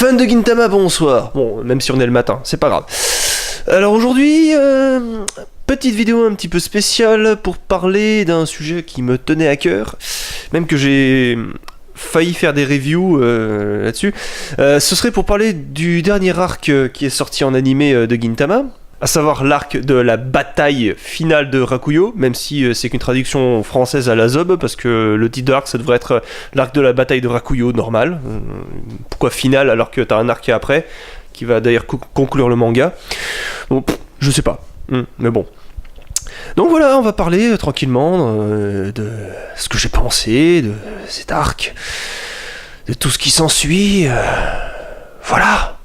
Fan de Gintama, bonsoir. Bon, même si on est le matin, c'est pas grave. Alors aujourd'hui, petite vidéo un petit peu spéciale pour parler d'un sujet qui me tenait à cœur, même que j'ai failli faire des reviews là-dessus. Ce serait pour parler du dernier arc qui est sorti en animé de Gintama, à savoir l'arc de la bataille finale de Rakuyo, même si c'est qu'une traduction française à la zob, parce que le titre de l'arc ça devrait être l'arc de la bataille de Rakuyo normal. Pourquoi finale alors que t'as un arc après, qui va d'ailleurs conclure le manga. Bon, je sais pas, mais bon. Donc voilà, on va parler tranquillement de ce que j'ai pensé, de cet arc, de tout ce qui s'ensuit. Voilà.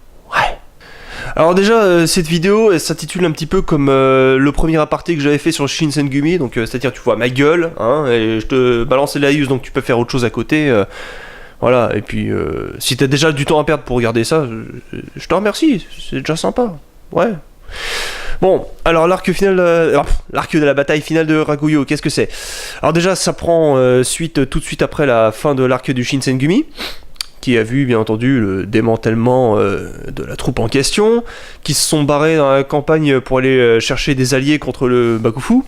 Alors déjà, cette vidéo, elle s'intitule un petit peu comme le premier aparté que j'avais fait sur Shinsengumi, donc c'est-à-dire tu vois ma gueule, hein, et je te balance la use, donc tu peux faire autre chose à côté, voilà, et puis si t'as déjà du temps à perdre pour regarder ça, je te remercie, c'est déjà sympa, ouais. Bon, alors l'arc de la bataille finale de Rakuyo, qu'est-ce que c'est? Alors déjà, ça prend tout de suite après la fin de l'arc du Shinsengumi, qui a vu bien entendu le démantèlement de la troupe en question, qui se sont barrés dans la campagne pour aller chercher des alliés contre le Bakufu.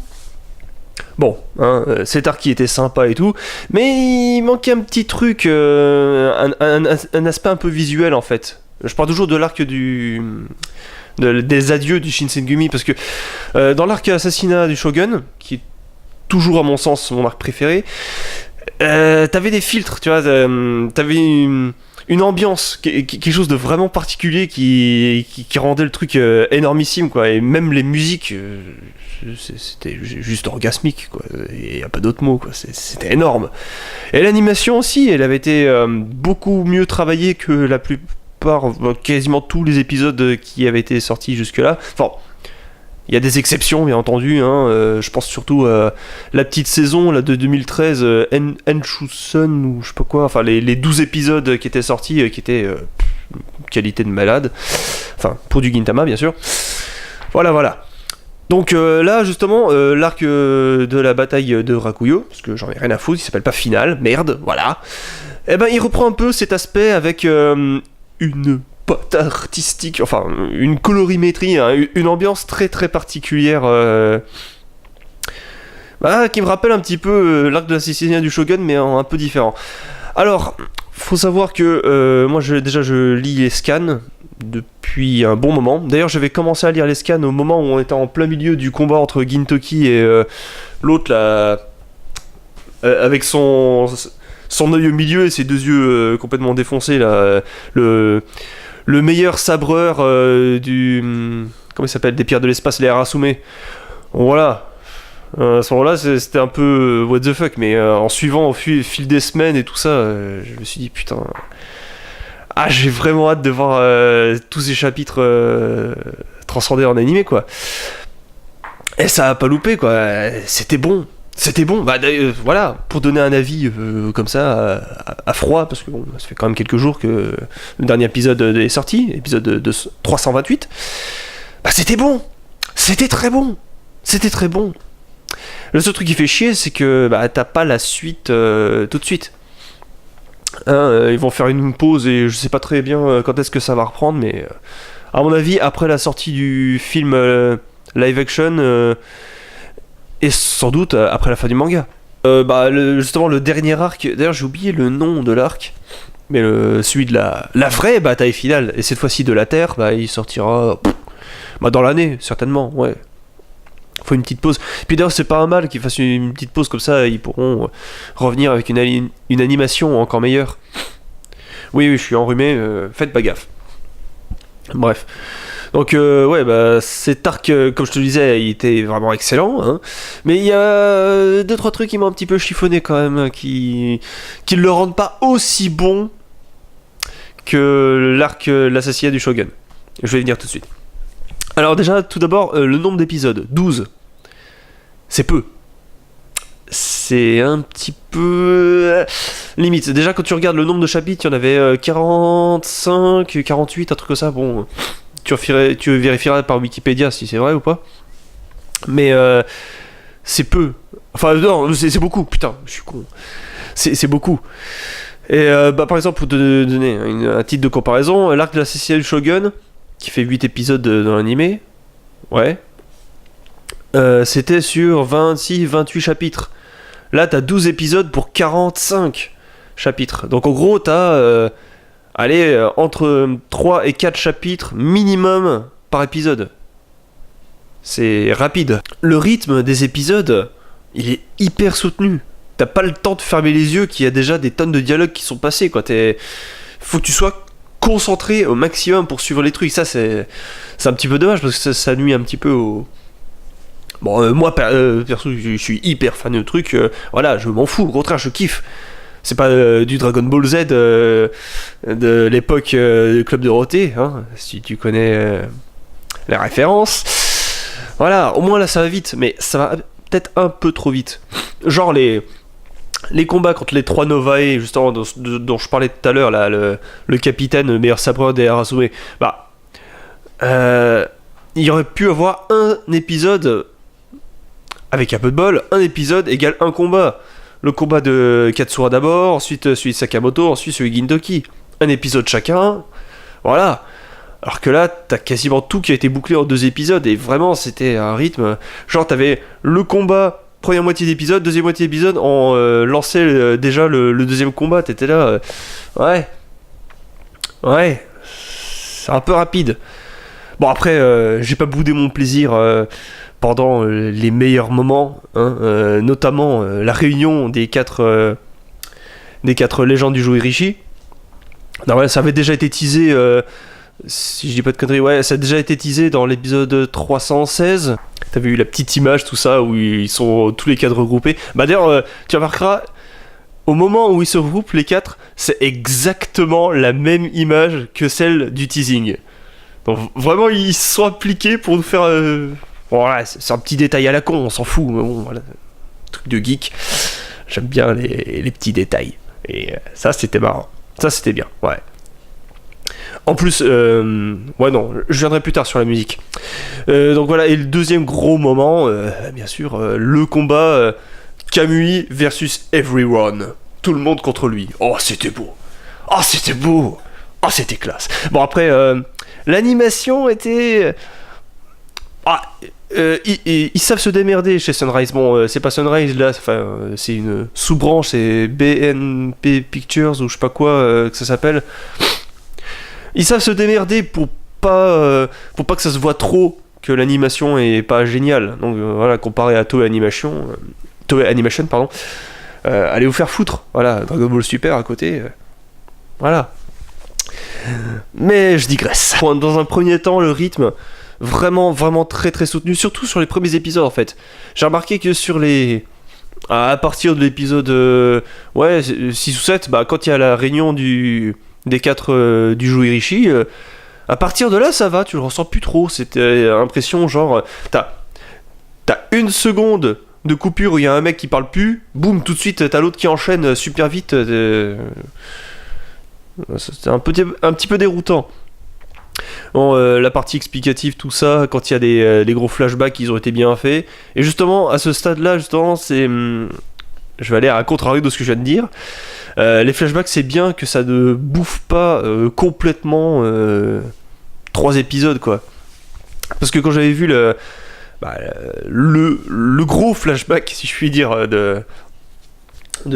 Bon, hein, cet arc qui était sympa et tout, mais il manquait un petit truc, un aspect un peu visuel en fait. Je parle toujours de l'arc des adieux du Shinsengumi, parce que dans l'arc assassinat du Shogun, qui est toujours à mon sens mon arc préféré, t'avais des filtres, tu vois, t'avais une ambiance, quelque chose de vraiment particulier qui rendait le truc énormissime, quoi, et même les musiques, c'était juste orgasmique, quoi, et y a pas d'autre mot, quoi, c'était énorme. Et l'animation aussi, elle avait été beaucoup mieux travaillée que la plupart, quasiment tous les épisodes qui avaient été sortis jusque-là, enfin... Il y a des exceptions, bien entendu, hein, je pense surtout à la petite saison là, de 2013, Enchusen ou je sais pas quoi, enfin les 12 épisodes qui étaient sortis, qui étaient qualité de malade, enfin pour du Gintama bien sûr. Voilà. Donc là justement, l'arc de la bataille de Rakuyo, parce que j'en ai rien à foutre, il s'appelle pas Final, merde, voilà. Et ben il reprend un peu cet aspect avec une pote artistique, enfin une colorimétrie, hein, une ambiance très très particulière qui me rappelle un petit peu l'arc de l'assassinat du Shogun, mais un peu différent. Alors, faut savoir que moi je lis les scans depuis un bon moment. D'ailleurs j'avais commencé à lire les scans au moment où on était en plein milieu du combat entre Gintoki et l'autre là, avec son œil au milieu et ses deux yeux complètement défoncés là, le meilleur sabreur comment il s'appelle, des pierres de l'espace, les Arasume. Bon, voilà. À ce moment-là, c'était un peu what the fuck, mais en suivant au fil des semaines et tout ça, je me suis dit putain. Ah, j'ai vraiment hâte de voir tous ces chapitres transcendés en animé, quoi. Et ça a pas loupé, quoi. C'était bon. Voilà, pour donner un avis comme ça, à froid, parce que bon, ça fait quand même quelques jours que le dernier épisode est sorti, épisode de 328, c'était bon, c'était très bon. Le seul truc qui fait chier, c'est que t'as pas la suite tout de suite. Ils vont faire une pause et je sais pas très bien quand est-ce que ça va reprendre, mais à mon avis, après la sortie du film live action... et sans doute après la fin du manga. Justement, le dernier arc, d'ailleurs j'ai oublié le nom de l'arc, mais celui de la vraie bataille finale, et cette fois-ci de la Terre, il sortira dans l'année, certainement, ouais. Faut une petite pause. Puis d'ailleurs c'est pas un mal qu'ils fassent une petite pause comme ça, ils pourront revenir avec une animation encore meilleure. Oui, je suis enrhumé, faites pas gaffe. Bref. Donc cet arc, comme je te le disais, il était vraiment excellent, hein. Mais il y a 2-3 trucs qui m'ont un petit peu chiffonné quand même, qui ne le rendent pas aussi bon que l'arc l'assassinat du Shogun. Je vais y venir tout de suite. Alors déjà, tout d'abord, le nombre d'épisodes, 12. C'est peu. C'est un petit peu... limite. Déjà, quand tu regardes le nombre de chapitres, il y en avait 45, 48, un truc comme ça, bon... Tu vérifieras par Wikipédia si c'est vrai ou pas. Mais c'est peu. Enfin non, c'est beaucoup. Putain, je suis con. C'est beaucoup. Et par exemple, pour te donner un titre de comparaison, l'arc de l'assassinat du Shogun, qui fait 8 épisodes dans l'animé, ouais, c'était sur 26-28 chapitres. Là, t'as 12 épisodes pour 45 chapitres. Donc en gros, t'as entre 3 et 4 chapitres minimum par épisode. C'est rapide. Le rythme des épisodes, il est hyper soutenu. T'as pas le temps de fermer les yeux qu'il y a déjà des tonnes de dialogues qui sont passés, quoi. Faut que tu sois concentré au maximum pour suivre les trucs. Ça, c'est un petit peu dommage parce que ça nuit un petit peu au... Bon, moi, perso, je suis hyper fan de trucs. Voilà, je m'en fous. Au contraire, je kiffe. C'est pas du Dragon Ball Z de l'époque du Club Dorothée, hein, si tu connais les références. Voilà, au moins là, ça va vite, mais ça va peut-être un peu trop vite. Genre les combats contre les 3 Novae, justement, dont je parlais tout à l'heure, là, le capitaine, le meilleur sabreur des Arasue, bah, il y aurait pu avoir un épisode, avec un peu de bol, un épisode égale un combat. Le combat de Katsura d'abord, ensuite celui de Sakamoto, ensuite celui de Gintoki. Un épisode chacun, voilà. Alors que là, t'as quasiment tout qui a été bouclé en 2 épisodes, et vraiment, c'était un rythme... Genre, t'avais le combat... Première moitié d'épisode, deuxième moitié d'épisode, on lançait déjà le deuxième combat, t'étais là, ouais, c'est un peu rapide. Bon après, j'ai pas boudé mon plaisir pendant les meilleurs moments, hein, notamment la réunion des 4 légendes du Joerishi. Non, ouais, ça avait déjà été teasé, si je dis pas de conneries, ouais, ça a déjà été teasé dans l'épisode 316. T'avais eu la petite image, tout ça, où ils sont tous les 4 regroupés. Bah d'ailleurs, tu remarqueras, au moment où ils se regroupent, les 4, c'est exactement la même image que celle du teasing. Donc vraiment, ils se sont appliqués pour nous faire... Voilà, c'est un petit détail à la con, on s'en fout, mais bon, voilà. Truc de geek. J'aime bien les petits détails. Et ça, c'était marrant. Ça, c'était bien, ouais. En plus, ouais non, je viendrai plus tard sur la musique. Donc voilà, et le deuxième gros moment, bien sûr, le combat Kamui versus Everyone. Tout le monde contre lui. Oh, c'était beau. Oh, c'était beau. Oh, c'était classe. Bon, après, l'animation était... ils savent se démerder chez Sunrise. Bon, c'est pas Sunrise là, c'est une sous-branche, c'est BNP Pictures ou je sais pas quoi que ça s'appelle. Ils savent se démerder pour pas que ça se voit trop que l'animation est pas géniale. Donc voilà, comparé à Toei Animation, pardon. Allez vous faire foutre. Voilà, Dragon Ball Super à côté. Voilà. Mais je digresse. Dans un premier temps, le rythme vraiment très très soutenu, surtout sur les premiers épisodes en fait. J'ai remarqué que sur à partir de l'épisode 6 ou 7, bah, quand il y a la réunion des 4 du Joerishi, à partir de là ça va, tu le ressens plus trop. C'était l'impression genre t'as 1 seconde de coupure où il y a un mec qui parle plus, boum, tout de suite t'as l'autre qui enchaîne super vite. C'était un petit peu déroutant. Bon, la partie explicative, tout ça, quand il y a des gros flashbacks, ils ont été bien faits. Et justement, à ce stade-là, justement, c'est... je vais aller à contrario de ce que je viens de dire. Les flashbacks, c'est bien que ça ne bouffe pas complètement 3 épisodes, quoi. Parce que quand j'avais vu le gros flashback, si je puis dire, de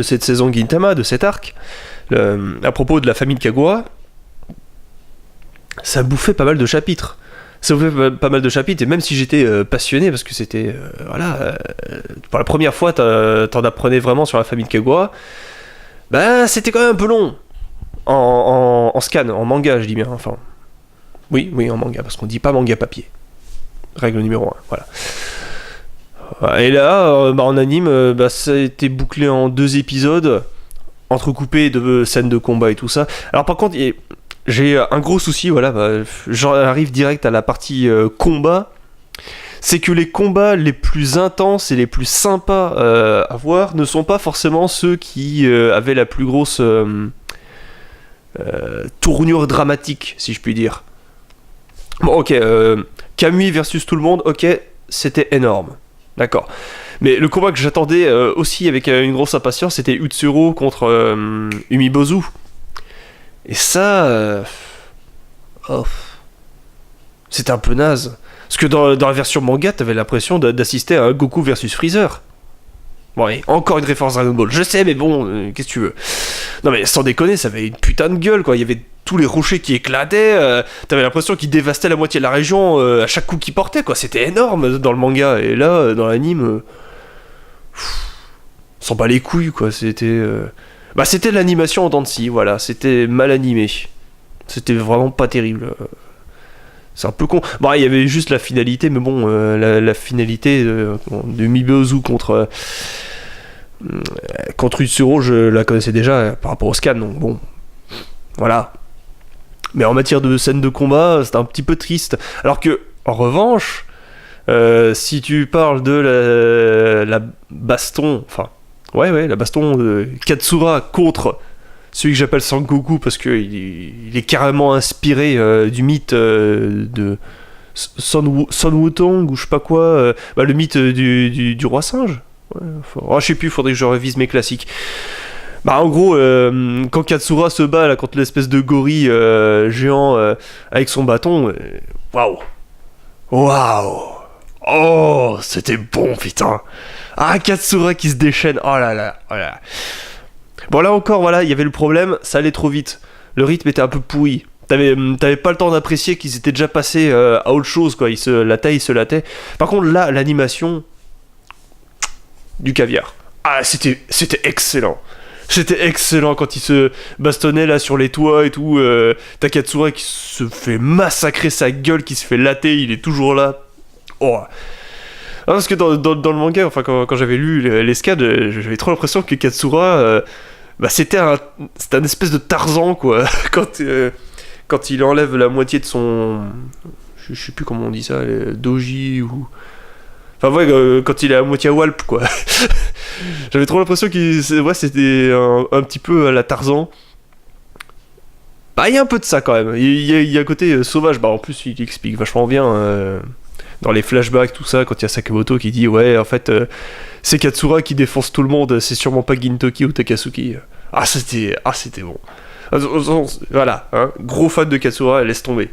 cette saison Gintama, de cet arc, à propos de la famille de Kaguya, ça bouffait pas mal de chapitres. Et même si j'étais passionné, parce que c'était... pour la première fois, t'en apprenais vraiment sur la famille de Kaguya, bah c'était quand même un peu long. En scan, en manga, je dis bien, enfin... Oui, en manga, parce qu'on dit pas manga papier. Règle numéro 1, voilà. Et là, en anime, ça a été bouclé en 2 épisodes, entrecoupés de scènes de combat et tout ça. Alors par contre, j'ai un gros souci, voilà, j'arrive direct à la partie combat. C'est que les combats les plus intenses et les plus sympas à voir ne sont pas forcément ceux qui avaient la plus grosse tournure dramatique, si je puis dire. Bon, ok, Kamui versus tout le monde, ok, c'était énorme. D'accord. Mais le combat que j'attendais aussi avec une grosse impatience, c'était Utsuro contre Umibozu. Et ça... oh, c'était un peu naze. Parce que dans la version manga, t'avais l'impression d'assister à un Goku versus Freezer. Bon, et encore une référence Dragon Ball, je sais, mais bon, qu'est-ce que tu veux. Non mais sans déconner, ça avait une putain de gueule, quoi. Il y avait tous les rochers qui éclataient, t'avais l'impression qu'ils dévastaient la moitié de la région à chaque coup qu'ils portaient, quoi. C'était énorme dans le manga, et là, dans l'anime... on s'en bat les couilles, quoi. C'était... bah, c'était l'animation en dents de scie, voilà. C'était mal animé. C'était vraiment pas terrible. C'est un peu con. Bon, il y avait juste la finalité, mais bon, la finalité de Mibozu contre Utsuro, je la connaissais déjà par rapport au scan, donc bon, voilà. Mais en matière de scène de combat, c'était un petit peu triste. Alors que, en revanche, si tu parles de la baston, enfin, ouais, la baston de Katsura contre celui que j'appelle Sangoku parce qu'il est carrément inspiré du mythe de Sun Wukong ou je sais pas quoi, le mythe du roi singe. Ouais, je sais plus, faudrait que je révise mes classiques. Bah en gros, quand Katsura se bat là, contre l'espèce de gorille géant avec son bâton, waouh, oh, c'était bon, putain. Ah, Katsura qui se déchaîne, oh là là. Bon, là encore, voilà, il y avait le problème, ça allait trop vite. Le rythme était un peu pourri. T'avais pas le temps d'apprécier qu'ils étaient déjà passés à autre chose, quoi. Ils se lataient. Par contre, là, l'animation... du caviar. Ah, c'était excellent. C'était excellent quand ils se bastonnaient là sur les toits et tout. T'as Katsura qui se fait massacrer sa gueule, qui se fait latter, il est toujours là. Oh. Non, parce que dans le manga, enfin quand j'avais lu les scans, j'avais trop l'impression que Katsura, c'était un espèce de Tarzan, quoi. Quand il enlève la moitié de son... Je sais plus comment on dit ça, doji ou... Enfin ouais, quand il est à moitié à Walp, quoi. J'avais trop l'impression que c'était un petit peu à la Tarzan. Bah il y a un peu de ça quand même. Il y a un côté sauvage. Bah en plus il explique vachement bien dans les flashbacks tout ça, quand il y a Sakamoto qui dit ouais en fait c'est Katsura qui défonce tout le monde, c'est sûrement pas Gintoki ou Takasuki. C'était bon. Voilà, hein, gros fan de Katsura, laisse tomber.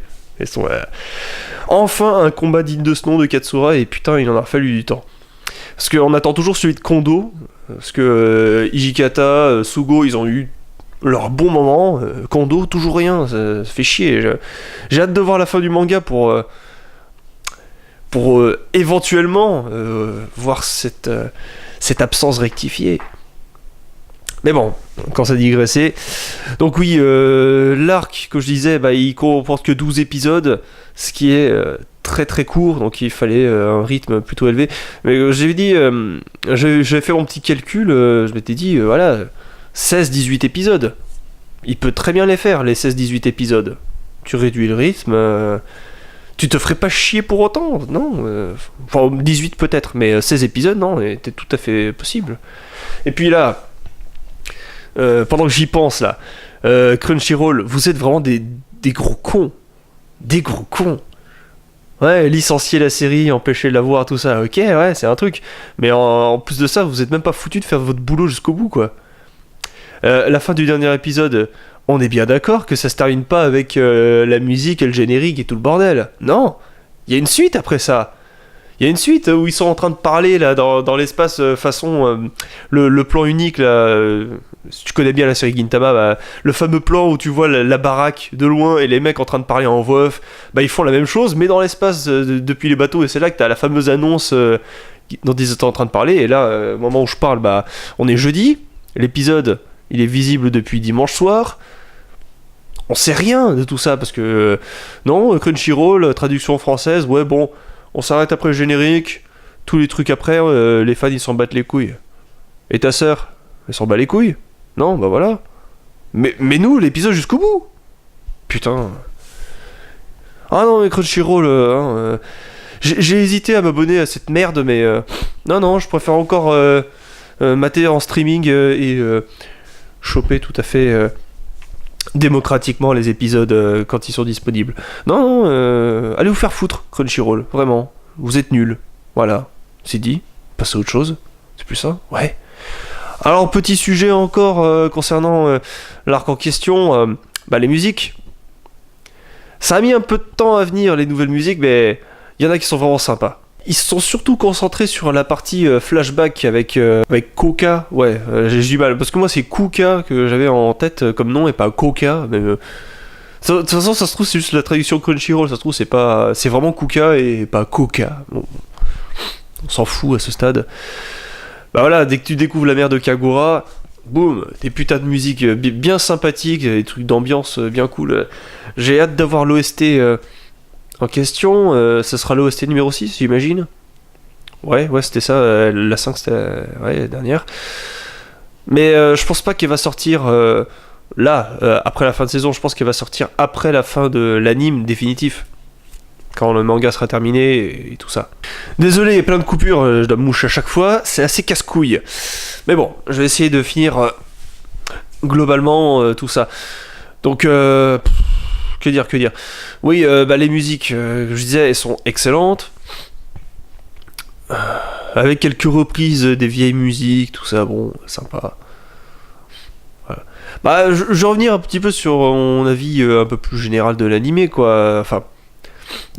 Enfin un combat digne de ce nom de Katsura, et putain il en a fallu du temps. Parce qu'on attend toujours celui de Kondo, parce que Hijikata, Sugo, ils ont eu leur bon moment. Kondo, toujours rien, ça fait chier. J'ai hâte de voir la fin du manga pour éventuellement voir cette absence rectifiée. Mais bon, quand ça digressait. Donc oui, l'arc que je disais, il comporte que 12 épisodes, ce qui est très très court, donc il fallait un rythme plutôt élevé. Mais j'avais dit, j'avais fait mon petit calcul, je m'étais dit, voilà, 16-18 épisodes. Il peut très bien les faire, les 16-18 épisodes. Tu réduis le rythme, tu te ferais pas chier pour autant, non enfin, 18 peut-être, mais 16 épisodes, non, c'était tout à fait possible. Et puis là... pendant que j'y pense là, Crunchyroll, vous êtes vraiment des gros cons. Des gros cons. Ouais, licencier la série, empêcher de la voir, tout ça, ok, ouais, c'est un truc. Mais en plus de ça, vous êtes même pas foutu de faire votre boulot jusqu'au bout, quoi. La fin du dernier épisode, on est bien d'accord que ça se termine pas avec la musique et le générique et tout le bordel. Non, il y a une suite après ça. Il y a une suite où ils sont en train de parler là dans l'espace façon le plan unique là. Si tu connais bien la série Gintama, le fameux plan où tu vois la baraque de loin et les mecs en train de parler en voix off, ils font la même chose mais dans l'espace depuis les bateaux, et c'est là que t'as la fameuse annonce dont ils étaient en train de parler. Et là, au moment où je parle, on est jeudi, l'épisode il est visible depuis dimanche soir. On sait rien de tout ça parce que non, Crunchyroll, traduction française, ouais bon, on s'arrête après le générique, tous les trucs après, les fans ils s'en battent les couilles. Et ta sœur, elle s'en bat les couilles? Non, voilà. Mais nous, l'épisode jusqu'au bout. Putain. Ah non, mais Crunchyroll, j'ai hésité à m'abonner à cette merde, mais non, je préfère encore mater en streaming et choper tout à fait démocratiquement les épisodes quand ils sont disponibles. Non, allez vous faire foutre, Crunchyroll, vraiment. Vous êtes nuls. Voilà, c'est dit. passer à autre chose. C'est plus ça. Ouais. Alors, petit sujet encore concernant l'arc en question, les musiques. Ça a mis un peu de temps à venir, les nouvelles musiques, mais il y en a qui sont vraiment sympas. Ils se sont surtout concentrés sur la partie flashback avec Coca. Ouais, j'ai du mal, parce que moi c'est Kuka que j'avais en tête comme nom et pas Coca. Mais, de toute façon, ça se trouve, c'est juste la traduction Crunchyroll, ça se trouve, c'est vraiment Kuka et pas Coca. Bon, on s'en fout à ce stade. Bah voilà, dès que tu découvres la mer de Kagura, boum, des putains de musique bien sympathiques, des trucs d'ambiance bien cool. J'ai hâte d'avoir l'OST en question. Ça sera l'OST numéro 6, j'imagine. Ouais, c'était ça. La 5, c'était la dernière. Mais je pense pas qu'elle va sortir après la fin de saison. Je pense qu'elle va sortir après la fin de l'anime définitif. Quand le manga sera terminé et tout ça. Désolé, il y a plein de coupures, je dois me moucher à chaque fois, c'est assez casse-couille. Mais bon, je vais essayer de finir globalement tout ça. Donc, que dire. Oui, les musiques, je disais, elles sont excellentes. Avec quelques reprises des vieilles musiques, tout ça, bon, sympa. Voilà. Je vais revenir un petit peu sur mon avis un peu plus général de l'animé, quoi. Enfin...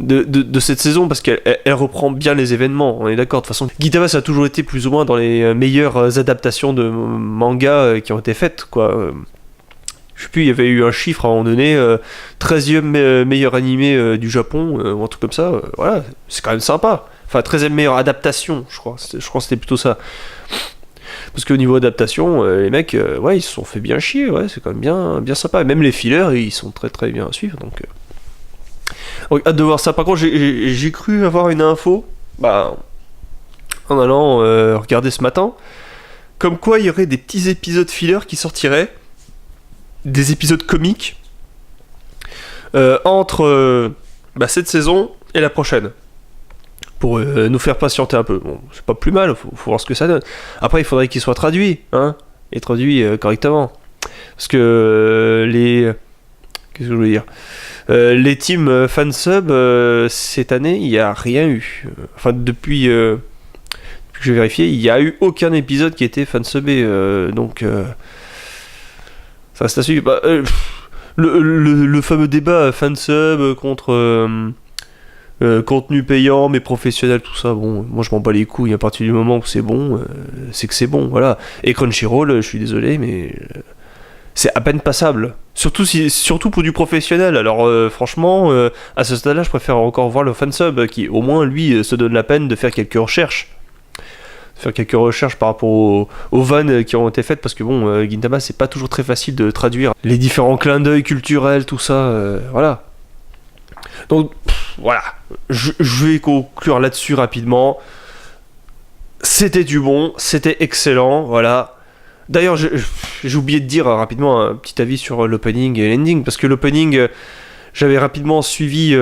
De cette saison, parce qu'elle reprend bien les événements, on est d'accord. De toute façon, Gintama, ça a toujours été plus ou moins dans les meilleures adaptations de manga qui ont été faites, quoi. Je sais plus, il y avait eu un chiffre à un moment donné, 13e meilleur animé du Japon, ou un truc comme ça. Voilà, c'est quand même sympa. Enfin, 13e meilleure adaptation, je crois que c'était plutôt ça. Parce qu'au niveau adaptation, les mecs, ils se sont fait bien chier, ouais, c'est quand même bien sympa. Et même les fillers, ils sont très très bien à suivre, donc... hâte de voir ça. Par contre, j'ai cru avoir une info en allant regarder ce matin, comme quoi il y aurait des petits épisodes fillers qui sortiraient, des épisodes comiques entre cette saison et la prochaine, pour nous faire patienter un peu. Bon, c'est pas plus mal, faut voir ce que ça donne. Après, il faudrait qu'ils soient traduits, et traduits correctement, parce que qu'est-ce que je voulais dire, les teams fansub cette année, il n'y a rien eu. Enfin, depuis que j'ai vérifié, il n'y a eu aucun épisode qui était fansubé. Donc, ça reste à suivre. Le fameux débat fansub contre contenu payant mais professionnel, tout ça, bon, moi je m'en bats les couilles. À partir du moment où c'est bon, c'est que c'est bon, voilà. Et Crunchyroll, je suis désolé, mais... c'est à peine passable, surtout pour du professionnel. Alors franchement, à ce stade-là, je préfère encore voir le fansub qui, au moins, lui, se donne la peine de faire quelques recherches. Par rapport aux vannes qui ont été faites, parce que bon, Gintama, c'est pas toujours très facile de traduire les différents clins d'œil culturels, tout ça, voilà. Donc, voilà, je vais conclure là-dessus rapidement. C'était du bon, c'était excellent, voilà. D'ailleurs, j'ai oublié de dire rapidement un petit avis sur l'opening et l'ending, parce que l'opening, j'avais rapidement suivi...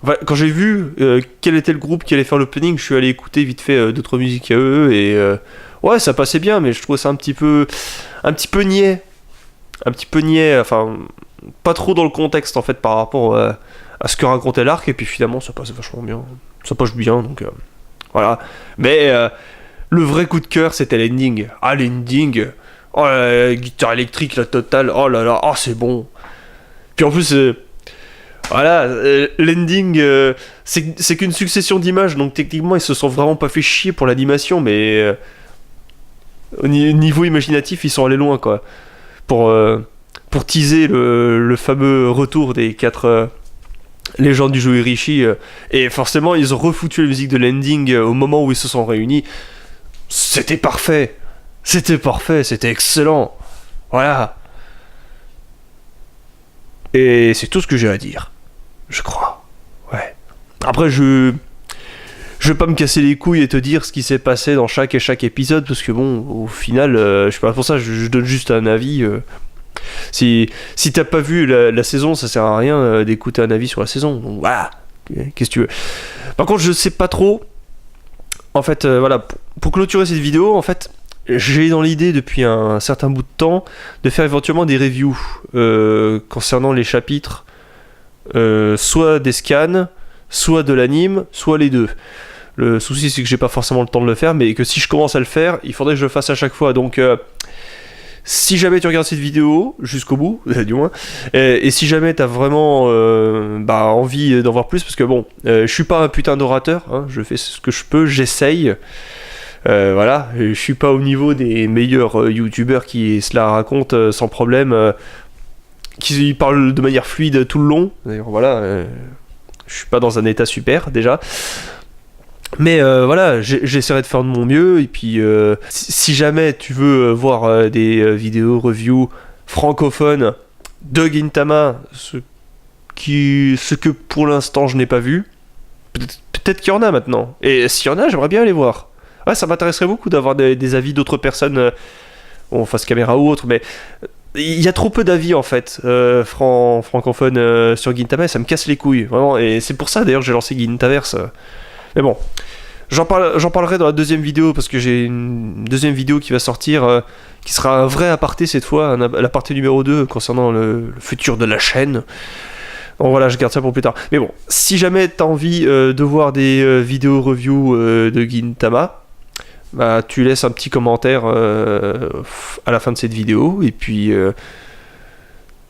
quand j'ai vu quel était le groupe qui allait faire l'opening, je suis allé écouter vite fait d'autres musiques à eux, et ouais, ça passait bien, mais je trouvais ça un petit peu niais. Un petit peu niais, enfin, pas trop dans le contexte, en fait, par rapport à ce que racontait l'arc, et puis finalement, ça passe vachement bien. Ça passe bien, donc voilà. Mais... le vrai coup de cœur, c'était l'ending. Ah, l'ending. Oh, la guitare électrique, la totale. Oh là là, c'est bon. Puis en plus, l'ending, c'est qu'une succession d'images, donc techniquement, ils se sont vraiment pas fait chier pour l'animation, mais au niveau imaginatif, ils sont allés loin, quoi. Pour teaser le fameux retour des 4 légendes du Joirishi. Et forcément, ils ont refoutu la musique de l'ending au moment où ils se sont réunis. C'était parfait, c'était excellent. Voilà. Et c'est tout ce que j'ai à dire, je crois. Ouais. Après, je vais pas me casser les couilles et te dire ce qui s'est passé dans chaque épisode, parce que bon, au final, je sais pas, pour ça, je donne juste un avis. Si t'as pas vu la saison, ça sert à rien d'écouter un avis sur la saison. Donc voilà, qu'est-ce que tu veux. Par contre, je sais pas trop. En fait, voilà, pour clôturer cette vidéo, en fait, j'ai dans l'idée depuis un certain bout de temps de faire éventuellement des reviews concernant les chapitres, soit des scans, soit de l'anime, soit les deux. Le souci, c'est que j'ai pas forcément le temps de le faire, mais que si je commence à le faire, il faudrait que je le fasse à chaque fois. Donc, si jamais tu regardes cette vidéo, jusqu'au bout, du moins, et si jamais t'as vraiment envie d'en voir plus, parce que bon, je suis pas un putain d'orateur, hein, je fais ce que je peux, j'essaye. Voilà, je suis pas au niveau des meilleurs youtubeurs qui se la racontent sans problème, qui parlent de manière fluide tout le long. D'ailleurs, voilà, je suis pas dans un état super déjà. Mais voilà, j'essaierai de faire de mon mieux. Et puis, si jamais tu veux voir des vidéos review francophones de Gintama, ce que pour l'instant je n'ai pas vu, peut-être qu'il y en a maintenant. Et s'il y en a, j'aimerais bien les voir. Ouais, ça m'intéresserait beaucoup d'avoir des avis d'autres personnes, bon, face caméra ou autre, mais il y a trop peu d'avis en fait, francophones sur Gintama, et ça me casse les couilles, vraiment. Et c'est pour ça d'ailleurs que j'ai lancé Gintaverse. Mais bon, j'en parlerai dans la deuxième vidéo, parce que j'ai une deuxième vidéo qui va sortir, qui sera un vrai aparté cette fois, l'aparté numéro 2 concernant le futur de la chaîne. Donc voilà, je garde ça pour plus tard. Mais bon, si jamais t'as envie de voir des vidéos review de Gintama, bah tu laisses un petit commentaire à la fin de cette vidéo, et puis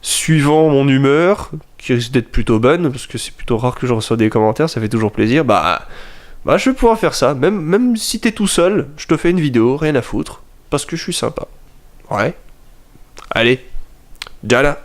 suivant mon humeur, qui risque d'être plutôt bonne, parce que c'est plutôt rare que je reçois des commentaires, ça fait toujours plaisir, bah je vais pouvoir faire ça, même si t'es tout seul, je te fais une vidéo, rien à foutre, parce que je suis sympa. Ouais. Allez, Jala.